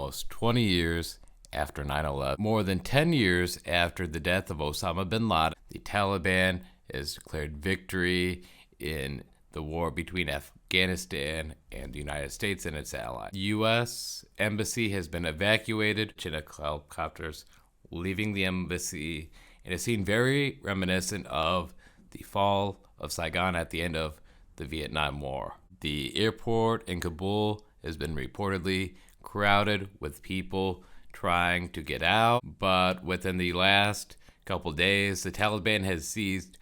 almost 20 years after 9/11. More than 10 years after the death of Osama bin Laden, the Taliban has declared victory in the war between Afghanistan and the United States and its allies. The U.S. embassy has been evacuated, Chinook helicopters leaving the embassy, and is seen very reminiscent of the fall of Saigon at the end of the Vietnam War. The airport in Kabul has been reportedly crowded with people trying to get out, but within the last couple days, the Taliban has seized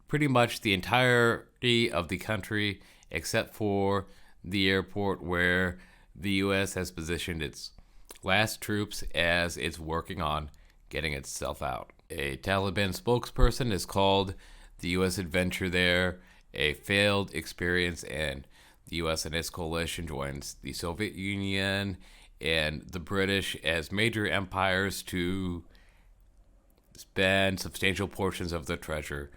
pretty much the entirety of the country except for the airport where the U.S. has positioned its last troops as it's working on getting itself out. A Taliban spokesperson has called the U.S. adventure there a failed experience, and the U.S. and its coalition joins the Soviet Union and the British as major empires to spend substantial portions of their treasure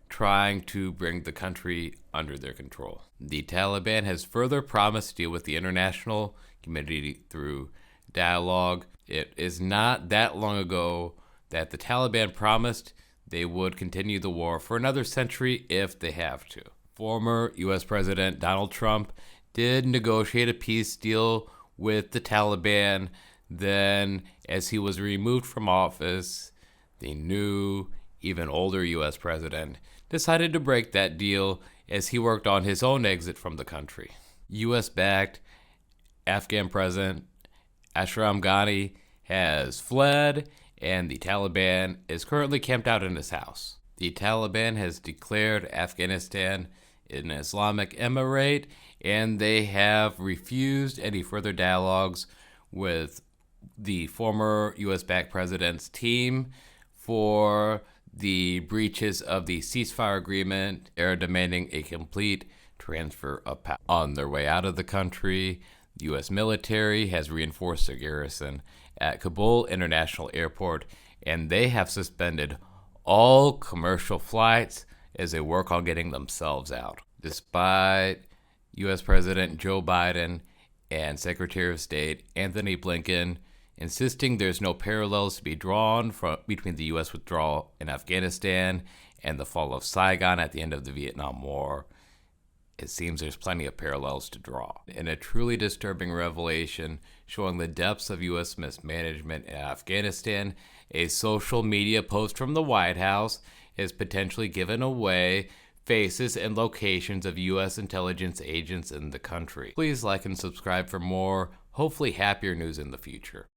trying to bring the country under their control. The Taliban has further promised to deal with the international community through dialogue. It is not that long ago that the Taliban promised they would continue the war for another century if they have to. Former U.S. President Donald Trump did negotiate a peace deal with the Taliban. Then, as he was removed from office, the new, even older U.S. president decided to break that deal as he worked on his own exit from the country. U.S.-backed Afghan President Ashraf Ghani has fled, and the Taliban is currently camped out in his house. The Taliban has declared Afghanistan an Islamic emirate, and they have refused any further dialogues with the former U.S.-backed president's team for the breaches of the ceasefire agreement. They're demanding a complete transfer of power. On their way out of the country, the U.S. military has reinforced their garrison at Kabul International Airport, and they have suspended all commercial flights as they work on getting themselves out. Despite U.S. President Joe Biden and Secretary of State Anthony Blinken insisting there's no parallels to be drawn between the U.S. withdrawal in Afghanistan and the fall of Saigon at the end of the Vietnam War, it seems there's plenty of parallels to draw. In a truly disturbing revelation showing the depths of U.S. mismanagement in Afghanistan, a social media post from the White House has potentially given away faces and locations of U.S. intelligence agents in the country. Please like and subscribe for more, hopefully happier news in the future.